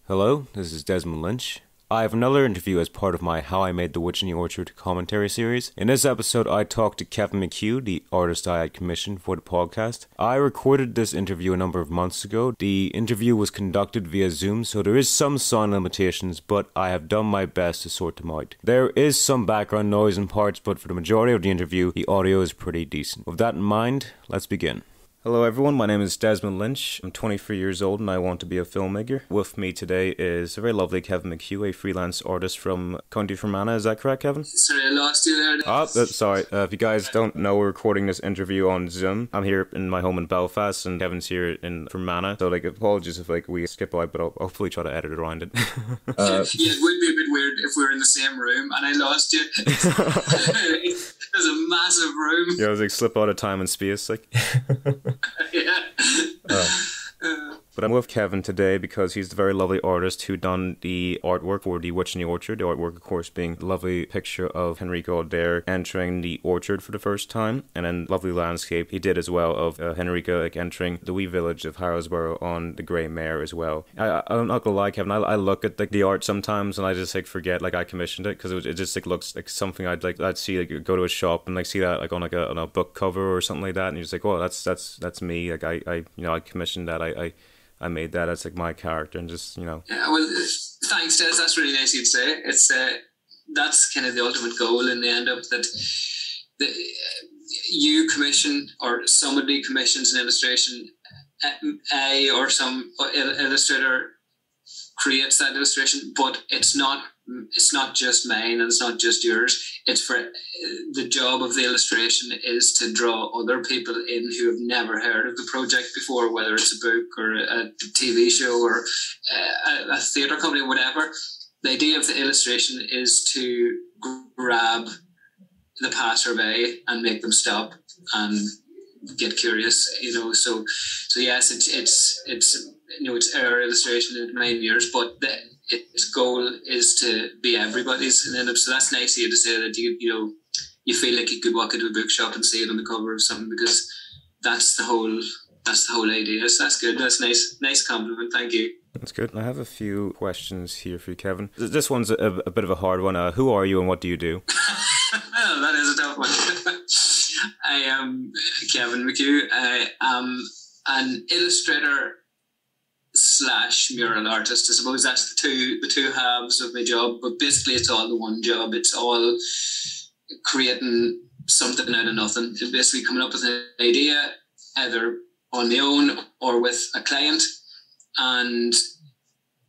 Hello, this is Desmond Lynch. I have another interview as part of my How I Made the Witch in the Orchard commentary series. In this episode, I talked to Kevin McHugh, the artist I had commissioned for the podcast. I recorded this interview a number of months ago. The interview was conducted via Zoom, so there is some sound limitations, but I have done my best to sort them out. There is some background noise in parts, but for the majority of the interview, the audio is pretty decent. With that in mind, let's begin. Hello everyone, my name is Desmond Lynch. I'm 23 years old and I want to be a filmmaker. With me today is a very lovely Kevin McHugh, a freelance artist from County Fermanagh. Is that correct, Kevin? Sorry, I lost you there. Sorry. If you guys don't know, we're recording this interview on Zoom. I'm here in my home in Belfast and Kevin's here in Fermanagh. So apologies if we skip out, but I'll hopefully try to edit around it. Yeah, it would be a bit weird if we were in the same room and I lost you. There's a massive room. Yeah, I was slip out of time and space. Yeah. But I'm with Kevin today because he's the very lovely artist who done the artwork for The Witch in the Orchard. The artwork, of course, being the lovely picture of Henrico Adair entering the orchard for the first time, and then lovely landscape he did as well of Henrico entering the wee village of Harrowsborough on the Grey Mare as well. I'm not gonna lie, Kevin. I look at the art sometimes and I just forget I commissioned it because it just looks like something I'd see go to a shop and see that on a book cover or something like that, and you're just oh, that's me. I commissioned that. I made that. That's my character, and just Yeah, well, thanks, Des. That's really nice of you to say. It's that's kind of the ultimate goal in the end up that you commission or somebody commissions an illustration, or some illustrator creates that illustration, but it's not just mine and it's not just yours. It's for the job of the illustration is to draw other people in who have never heard of the project before, whether it's a book or a TV show or a theatre company, whatever. The idea of the illustration is to grab the passerby and make them stop and get curious, So yes, it's our illustration in mine years, but its goal is to be everybody's, and so that's nice of you to say that you feel like you could walk into a bookshop and see it on the cover of something, because that's the whole idea. So that's good. That's nice compliment. Thank you. That's good. I have a few questions here for you, Kevin. This one's a bit of a hard one. Who are you and what do you do? Well, that is a tough one. I am Kevin McHugh. I am an illustrator / mural artist. I suppose that's the two halves of my job, but basically it's all the one job. It's all creating something out of nothing. It's basically coming up with an idea, either on my own or with a client, and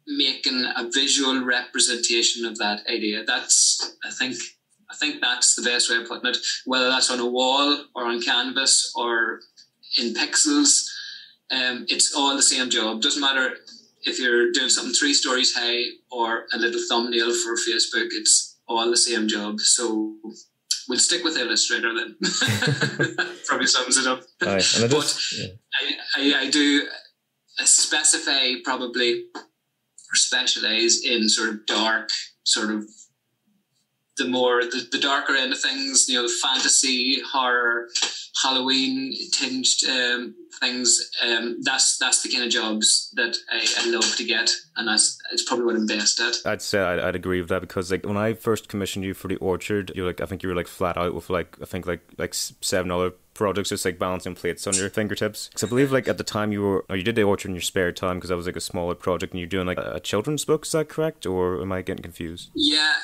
making a visual representation of that idea. That's I think that's the best way of putting it. Whether that's on a wall or on canvas or in pixels, it's all the same job. Doesn't matter if you're doing something 3 stories high or a little thumbnail for Facebook. It's all the same job. So we'll stick with Illustrator then. Probably sums it up. I do specify probably or specialize in sort of dark, sort of the darker end of things, the fantasy, horror, Halloween tinged things. That's the kind of jobs that I love to get, and it's probably what I'm best at. I'd say I'd agree with that, because when I first commissioned you for the orchard, I think you were flat out with I think 7 other projects, just balancing plates on your fingertips. Because I believe at the time you did the orchard in your spare time, because that was a smaller project, and you're doing a children's book. Is that correct, or am I getting confused? Yeah.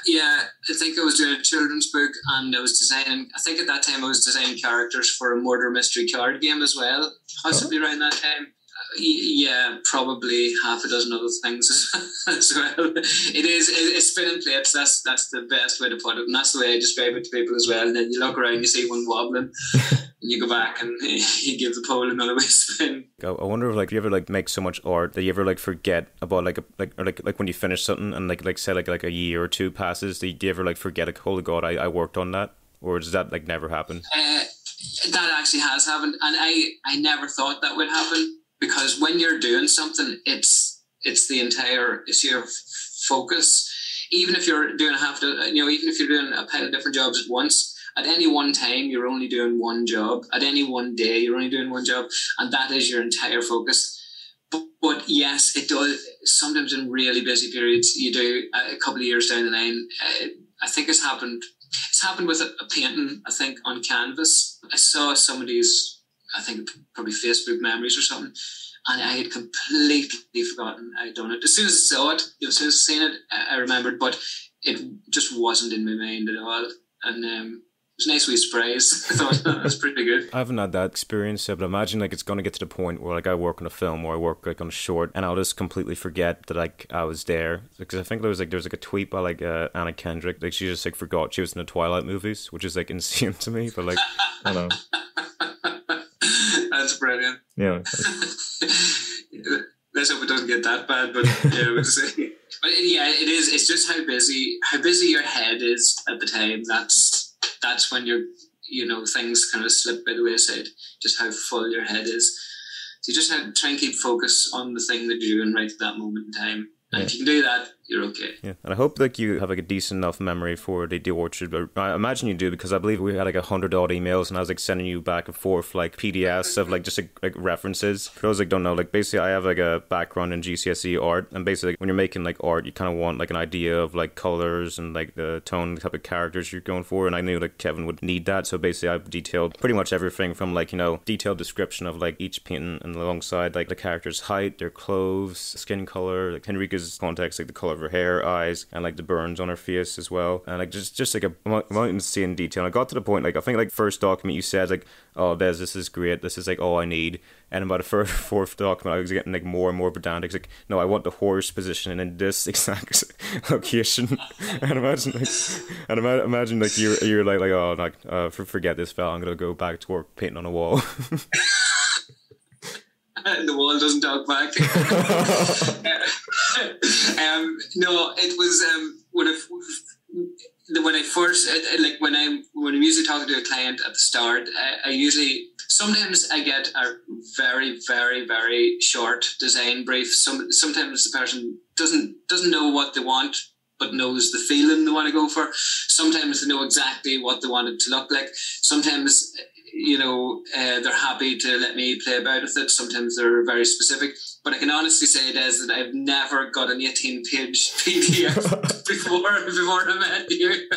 I think I was doing a children's book, and I was designing. I think at that time I was designing characters for a murder mystery card game as well, possibly around that time. Yeah, probably half a dozen other things as well. It's spinning plates. That's the best way to put it, and that's the way I describe it to people as well. And then you look around, you see one wobbling, and you go back and you give the pole another way spin. I wonder if you ever make so much art that you ever forget about when you finish something and say a year or 2 passes, do you ever forget holy God, I worked on that, or does that never happen? That actually has happened, and I never thought that would happen. Because when you're doing something, it's your focus. Even if you're doing even if you're doing a pile of different jobs at once, at any one time you're only doing one job. At any one day you're only doing one job, and that is your entire focus. But yes, it does. Sometimes in really busy periods, you do a couple of years down the line. I think it's happened. It's happened with a painting, I think, on canvas. I saw somebody's, I think probably Facebook memories or something, and I had completely forgotten I'd done it. As soon as I saw it, as soon as I seen it, I remembered, but it just wasn't in my mind at all. And it was a nice wee surprise. I thought that was pretty good. I haven't had that experience yet, but imagine like it's going to get to the point where like I work on a film or I work like on a short and I'll just completely forget that like I was there. Because I think there was like a tweet by like Anna Kendrick, like she just like forgot she was in the Twilight movies, which is like insane to me, but like I don't know. That's brilliant. Yeah. Let's hope it doesn't get that bad, but yeah, we'll see. But yeah, it is. It's just how busy your head is at the time. That's when things kind of slip by the wayside. Just how full your head is. So you just have to try and keep focus on the thing that you're doing right at that moment in time. And if you can do that, you're okay. Yeah, and I hope like you have like a decent enough memory for the Orchard. But I imagine you do, because I believe we had like 100 odd emails, and I was like sending you back and forth like PDFs of like just like references. For those like don't know, like basically I have like a background in GCSE art, and basically like, when you're making like art, you kind of want like an idea of like colors and like the tone, the type of characters you're going for. And I knew like Kevin would need that, so basically I've detailed pretty much everything from like detailed description of like each painting, and alongside like the character's height, their clothes, skin color, like Henrika's context, like the color of her hair, eyes, and like the burns on her face as well, and like just like a amount insane detail. And I got to the point, like I think like first document you said like, oh Des, this is great, this is like all I need, and about the fourth document I was getting like more and more pedantic. It's like, no, I want the horse position in this exact location. And imagine like you're like oh like forget this fella, I'm gonna go back to work painting on a wall. The wall doesn't talk back. No, it was when I first like when I'm usually talking to a client at the start, I usually sometimes I get a very very very short design brief. Sometimes the person doesn't know what they want, but knows the feeling they want to go for. Sometimes they know exactly what they want it to look like. Sometimes they're happy to let me play about with it. Sometimes they're very specific. But I can honestly say, Des, that I've never got an 18-page PDF before I met you.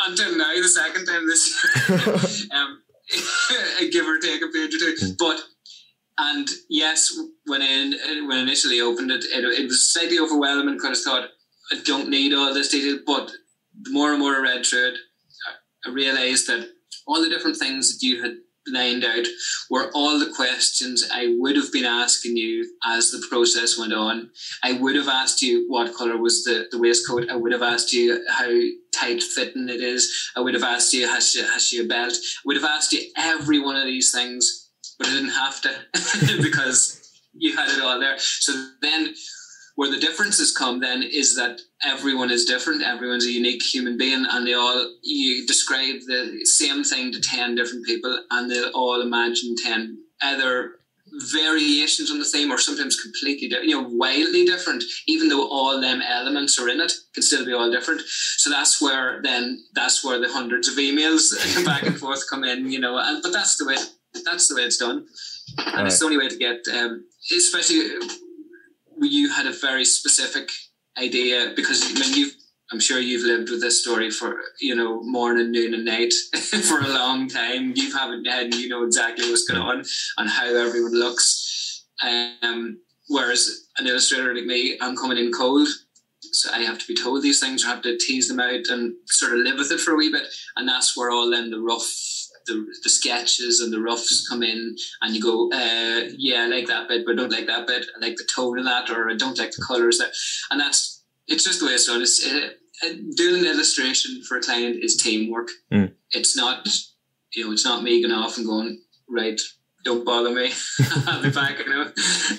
Until now, the second time this year. Give or take a page or two. And yes, when I initially opened it, it was slightly overwhelming because I thought, I don't need all this detail. But the more and more I read through it, I realised that all the different things that you had lined out were all the questions I would have been asking you as the process went on. I would have asked you what colour was the waistcoat. I would have asked you how tight fitting it is. I would have asked you, has she a belt? I would have asked you every one of these things, but I didn't have to because you had it all there. So then where the differences come then is that everyone is different. Everyone's a unique human being, and you describe the same thing to 10 different people, and they'll all imagine 10 other variations on the theme, or sometimes completely different, wildly different, even though all them elements are in it, can still be all different. So that's where the hundreds of emails back and forth come in, but that's the way it's done. And it's the only way to get, especially you had a very specific idea, because I'm sure you've lived with this story for morning, noon, and night for a long time. You have it in your head, and you know exactly what's going on and how everyone looks. Whereas an illustrator like me, I'm coming in cold, so I have to be told these things, or have to tease them out and sort of live with it for a wee bit. And that's where all then the rough, the sketches and the roughs come in, and you go, I like that bit, but I don't like that bit. I like the tone of that, or I don't like the colours there. And it's just the way it's done. Doing an illustration for a client is teamwork. It's not, it's not me going off and going, right, don't bother me. I'll be back,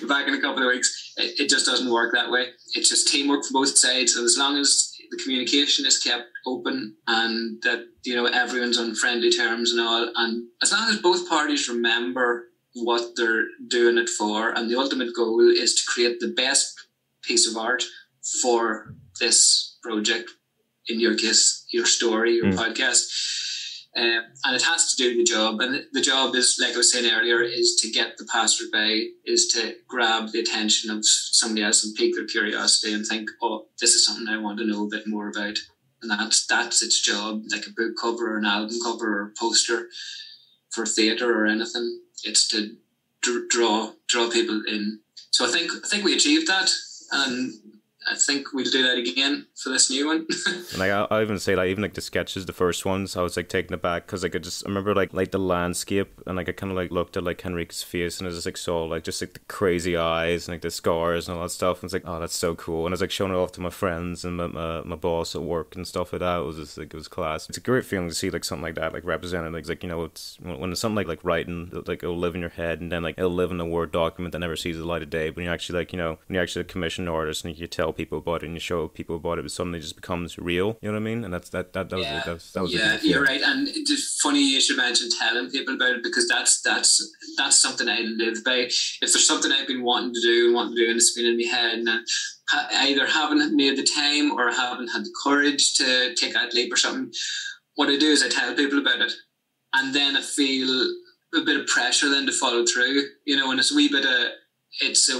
back in a couple of weeks. It just doesn't work that way. It's just teamwork from both sides. And as long as the communication is kept open, and that everyone's on friendly terms and all, and as long as both parties remember what they're doing it for, and the ultimate goal is to create the best piece of art for this project, in your case your story, your podcast, And it has to do the job. And the job is, like I was saying earlier, is to get the passersby, is to grab the attention of somebody else and pique their curiosity and think, oh, this is something I want to know a bit more about. And that's its job, like a book cover or an album cover or a poster for theatre or anything. It's to draw people in. So I think we achieved that, and I think we'll do that again for this new one. And like I even say, like, even like the sketches, the first ones, I was like taken aback because like I remember like the landscape, and like I kind of like looked at like Henrik's face, and I just like saw like just like the crazy eyes and like the scars and all that stuff, and it's like, oh, that's so cool. And I was like showing it off to my friends and my boss at work and stuff like that. It was just like, it was class. It's a great feeling to see like something like that like represented. Like, you know, it's when it's something like writing, like it'll live in your head, and then like it'll live in a Word document that never sees the light of day. But when you actually like, you know, when you actually commission an artist and you tell people about it and you show people about it, but suddenly just becomes real. You know what I mean? And that was yeah, you're right. And it's funny you should mention telling people about it, because that's something I live by. If there's something I've been wanting to do and it's been in my head, and I either haven't made the time or haven't had the courage to take that leap or something, what I do is I tell people about it, and then I feel a bit of pressure then to follow through. You know, and it's a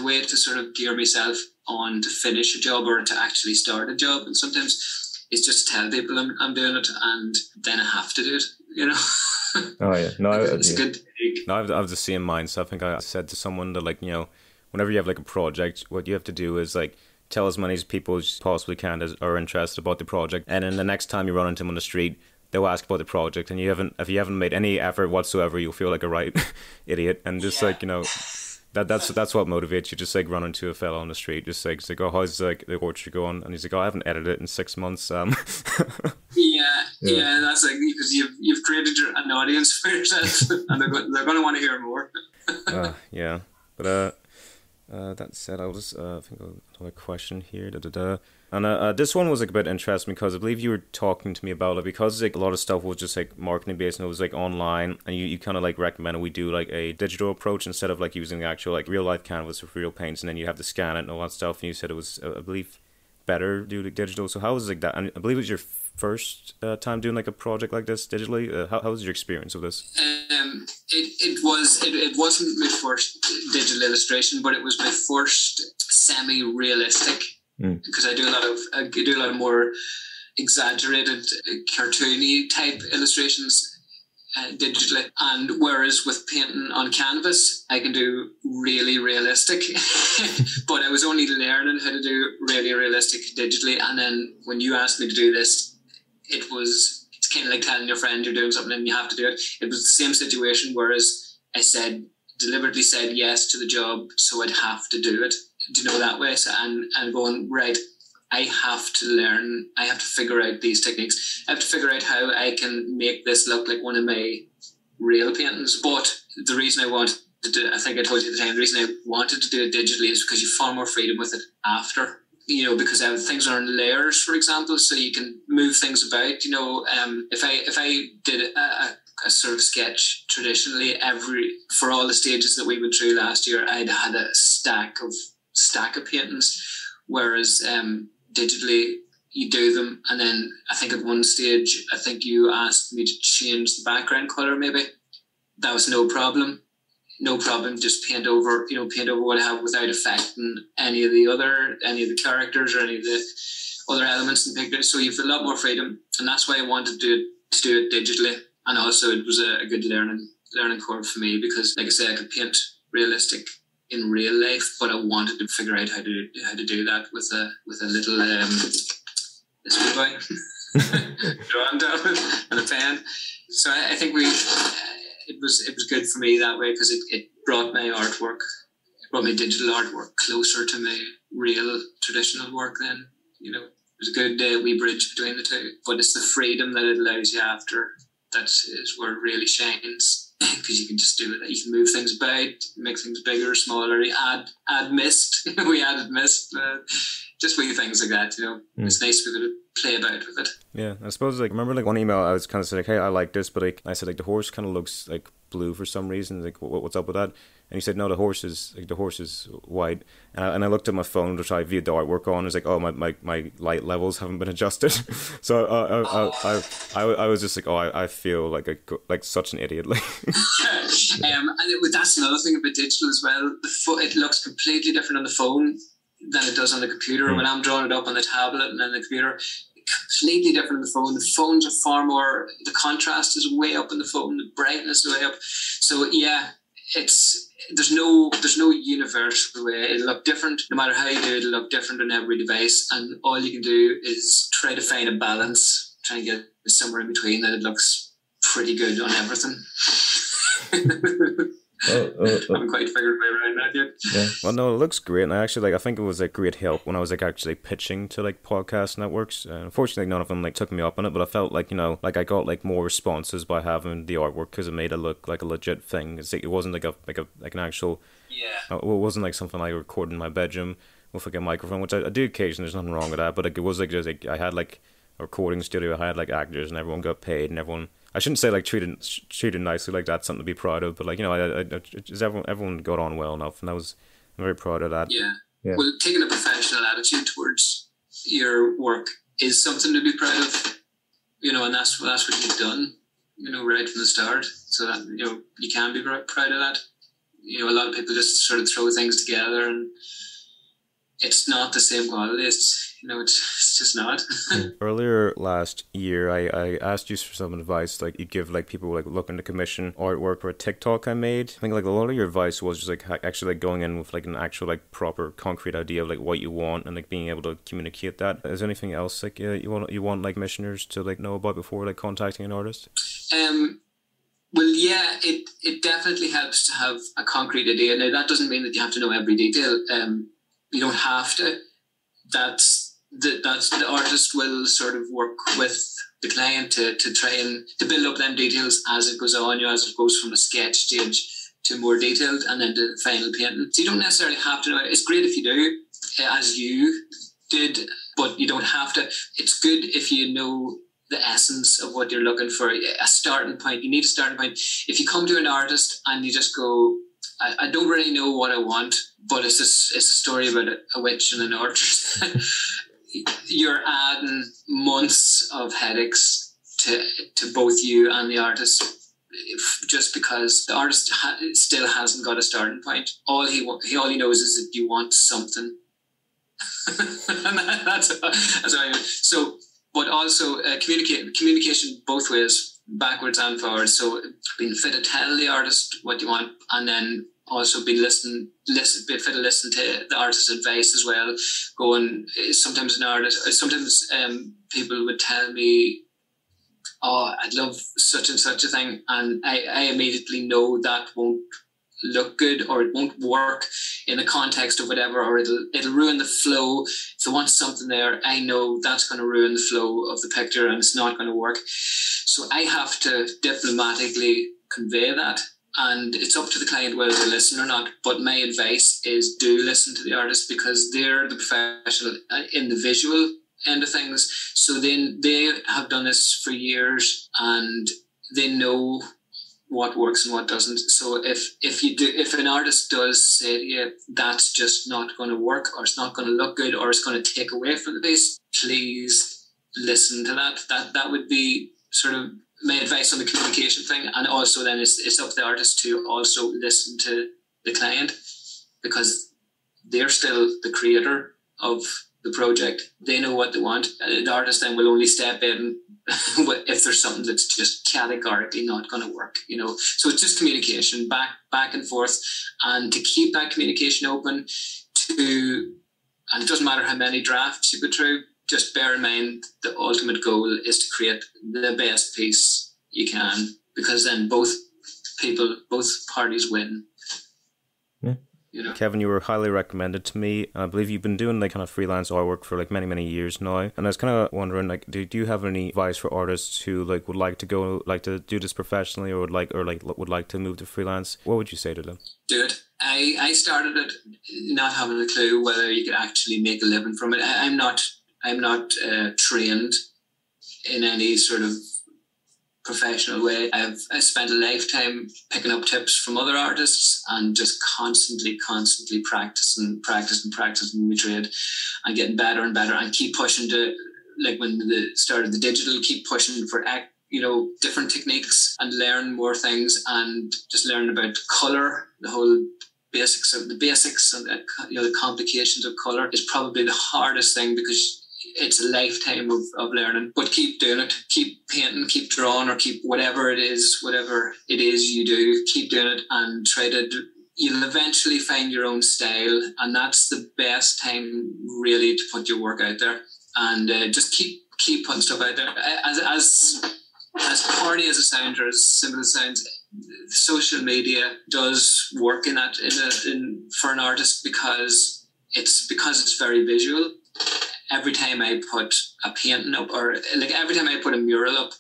way to sort of gear myself on to finish a job or to actually start a job. And sometimes it's just to tell people I'm doing it, and then I have to do it, you know. Oh yeah, no, it's good. No, I have the same mindset. I think I said to someone that, like, you know, whenever you have like a project, what you have to do is like tell as many people as you possibly can that are interested about the project, and then the next time you run into them on the street, they'll ask about the project, and if you haven't made any effort whatsoever, you'll feel like a right idiot. And just like, you know, that's what motivates you. Just like running to a fella on the street, just like, it's like, oh, how's like the orchard going? And he's like, oh, I haven't edited it in 6 months. Yeah, that's like, because you've created an audience for yourself, and they're going to want to hear more. Yeah, but that said, I'll just think of another question here. And this one was like a bit interesting because I believe you were talking to me about it, because like a lot of stuff was just like marketing based and it was like online, and you kind of like recommended we do like a digital approach instead of like using the actual like real life canvas with real paints, and then you have to scan it and all that stuff. And you said it was, I believe, better do like digital. So how was like that? And I believe it was your first time doing like a project like this digitally. How was your experience of this? It wasn't my first digital illustration, but it was my first semi-realistic, because I do a lot of more exaggerated, cartoony type illustrations digitally. And whereas with painting on canvas, I can do really realistic, but I was only learning how to do really realistic digitally. And then when you asked me to do this, it's kind of like telling your friend you're doing something and you have to do it. It was the same situation, whereas I deliberately said yes to the job, so I'd have to do it, you know, that way. So, and going, right, I have to learn, I have to figure out these techniques. I have to figure out how I can make this look like one of my real paintings. But the reason I wanted to do it, I think I told you at the time, the reason I wanted to do it digitally is because you have far more freedom with it after. You know, because things are in layers, for example, so you can move things about. You know, if I did a sort of sketch traditionally, for all the stages that we went through last year, I'd had a stack of paintings, whereas digitally you do them, and then I think at one stage, I think you asked me to change the background color. Maybe that was no problem. No problem, just paint over what I have without affecting any of the characters or any of the other elements in the picture. So you've a lot more freedom, and that's why I wanted to do it digitally. And also it was a good learning curve for me, because, like I say, I could paint realistic in real life, but I wanted to figure out how to do that with a little this wee boy drawing down and a pen. So I think it was good for me that way, because it brought my digital artwork closer to my real traditional work then. You know, it was a good wee bridge between the two. But it's the freedom that it allows you after that is where it really shines, because you can just do it. You can move things about, make things bigger, smaller, add mist. We added mist. Just wee things like that, you know. It's nice to be able to play about with it. Yeah, I suppose, like, remember, like, one email I was kind of saying, like, hey, I like this, but like I said, like, the horse kind of looks like blue for some reason. Like, what's up with that? And he said, no, the horse is white. And I looked at my phone, which I viewed the artwork on. I was like, oh, my light levels haven't been adjusted. So I was just like, oh, I feel like such an idiot. Like, that's another thing about digital as well. It looks completely different on the phone than it does on the computer. When I'm drawing it up on the tablet and then the computer, completely different on the phone. The phones are far more. The contrast is way up on the phone. The brightness is way up. So yeah, there's no universal way. It'll look different no matter how you do it. It'll look different on every device, and all you can do is try to find a balance, try and get somewhere in between that it looks pretty good on everything. I haven't quite figured my way around that yet. Yeah. Well, no, it looks great, and I think it was a great help when I was actually pitching to podcast networks. Unfortunately, none of them took me up on it, but I felt I got more responses by having the artwork because it made it look like a legit thing. It wasn't like an actual. Yeah. It wasn't something I recorded in my bedroom with a microphone, which I do occasionally. There's nothing wrong with that, but it was I had a recording studio. I had actors, and everyone got paid, and everyone. I shouldn't say treated nicely, that's something to be proud of, but everyone got on well enough, and I'm very proud of that. Yeah. Well, taking a professional attitude towards your work is something to be proud of, and that's what you've done, right from the start. So that you can be proud of that. A lot of people just sort of throw things together, and it's not the same quality. It's just not. Earlier last year, I asked you for some advice, you'd give people looking to commission artwork for a TikTok I made. I think a lot of your advice was just actually going in with an actual proper concrete idea of what you want and being able to communicate that. Is there anything else you want commissioners to know about before contacting an artist? Well, yeah, it definitely helps to have a concrete idea. Now that doesn't mean that you have to know every detail. You don't have to. The artist will sort of work with the client to try and to build up them details as it goes on, as it goes from a sketch stage to more detailed and then to final painting. So you don't necessarily have to know. It's great if you do, as you did, but you don't have to. It's good if you know the essence of what you're looking for, a starting point. You need a starting point. If you come to an artist and you just go, I don't really know what I want, but it's a story about a witch in an orchard. You're adding months of headaches to both you and the artist, just because the artist still hasn't got a starting point. All he knows is that you want something. And that's what I mean. So, but also communication both ways, backwards and forwards. So being fit to tell the artist what you want, and then also be listen to the artist's advice as well. Sometimes people would tell me, oh, I'd love such and such a thing, and I immediately know that won't look good, or it won't work in the context of whatever, or it'll ruin the flow. If they want something there, I know that's going to ruin the flow of the picture and it's not going to work. So I have to diplomatically convey that, and it's up to the client whether they listen or not. But my advice is do listen to the artist, because they're the professional in the visual end of things. So then they have done this for years and they know what works and what doesn't. So if an artist does say to you, that's just not going to work, or it's not going to look good, or it's going to take away from the piece, please listen to that. That would be sort of my advice on the communication thing. And also then it's up to the artist to also listen to the client, because they're still the creator of the project. They know what they want. The artist then will only step in if there's something that's just categorically not going to work, So it's just communication back and forth, and to keep that communication open and it doesn't matter how many drafts you go through, just bear in mind the ultimate goal is to create the best piece you can, because then both parties win. Yeah. Kevin, you were highly recommended to me. I believe you've been doing kind of freelance artwork for many years now. And I was kind of wondering, do you have any advice for artists who would like to do this professionally, or would like to move to freelance? What would you say to them? Do it. I started it not having a clue whether you could actually make a living from it. I'm not trained in any sort of professional way. I spent a lifetime picking up tips from other artists and just constantly practicing my trade and getting better and better, and keep pushing to, like when the start of the digital, keep pushing for different techniques and learn more things, and just learn about colour, the whole basics and the complications of colour is probably the hardest thing, because it's a lifetime of learning. But keep doing it, keep painting, keep drawing, or keep whatever it is you do, keep doing it, and you'll eventually find your own style, and that's the best time really to put your work out there, and just keep putting stuff out there. As corny as it sounds, or as simple as it sounds, social media does work for an artist, because it's very visual. Every time I put a painting up, or like every time I put a mural up,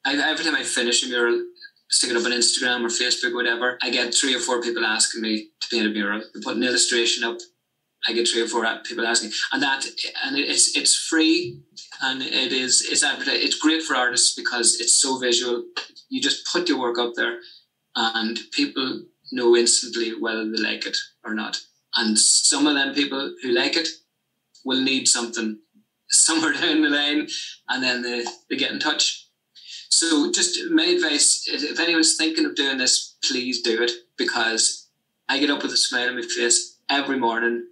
every time I finish a mural, stick it up on Instagram or Facebook or whatever, I get 3 or 4 people asking me to paint a mural. I put an illustration up, I get 3 or 4 people asking, and it's free, and it's advertised. It's great for artists because it's so visual. You just put your work up there, and people know instantly whether they like it or not. And some of them people who like it will need something somewhere down the line, and then they get in touch. So just my advice is, if anyone's thinking of doing this, please do it, because I get up with a smile on my face every morning.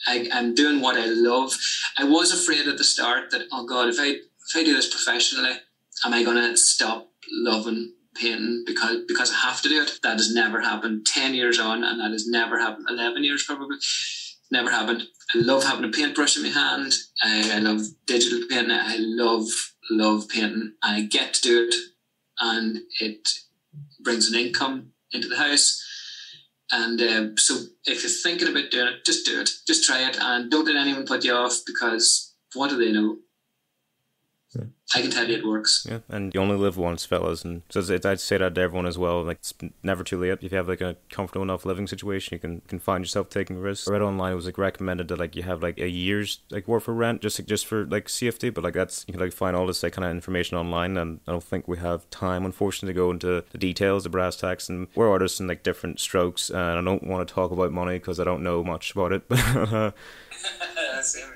I'm doing what I love. I was afraid at the start that, oh God, if I do this professionally, am I going to stop loving painting because I have to do it? That has never happened. 10 years on, and that has never happened. 11 years probably. Never happened. I love having a paintbrush in my hand. I love digital painting. I love painting. I get to do it, and it brings an income into the house. And so if you're thinking about doing it, just do it. Just try it, and don't let anyone put you off, because what do they know? I can tell you it works. Yeah, and you only live once, fellas, and so I'd say that to everyone as well. Like, it's never too late. If you have like a comfortable enough living situation, you can find yourself taking risks. I read online it was like recommended that like you have like a year's like worth of rent just for like safety, but like you can like find all this like kind of information online, and I don't think we have time, unfortunately, to go into the details, the brass tacks, and we're artists in like different strokes, and I don't want to talk about money because I don't know much about it. Same here.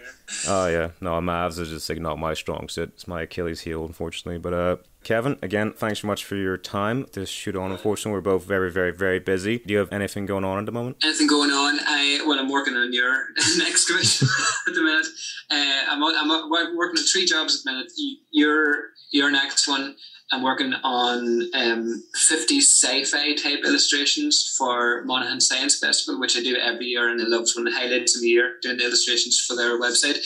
Oh yeah, no, Mavs is just like not my strong suit. It's my Achilles heel, unfortunately. But Kevin, again, thanks so much for your time to shoot on. Unfortunately, we're both very, very, very busy. Do you have anything going on at the moment? Anything going on? I'm working on your next commission at the minute. I'm working on 3 jobs at the minute. Your next one, I'm working on 50 sci-fi type illustrations for Monaghan Science Festival, which I do every year, and I love one of the highlights of the year, doing the illustrations for their website.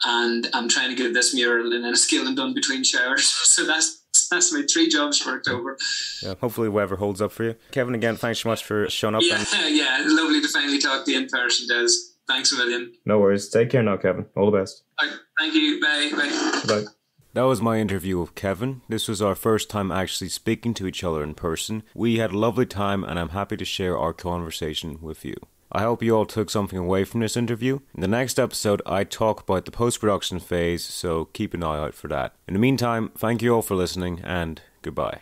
And I'm trying to get this mural in a scale and done between showers. So that's my 3 jobs for October. Yeah, hopefully whatever holds up for you. Kevin, again, thanks so much for showing up. Yeah, lovely to finally talk to you in person, Des. Thanks a million. No worries. Take care now, Kevin. All the best. Right, thank you. Bye. Bye. That was my interview with Kevin. This was our first time actually speaking to each other in person. We had a lovely time, and I'm happy to share our conversation with you. I hope you all took something away from this interview. In the next episode, I talk about the post-production phase, so keep an eye out for that. In the meantime, thank you all for listening, and goodbye.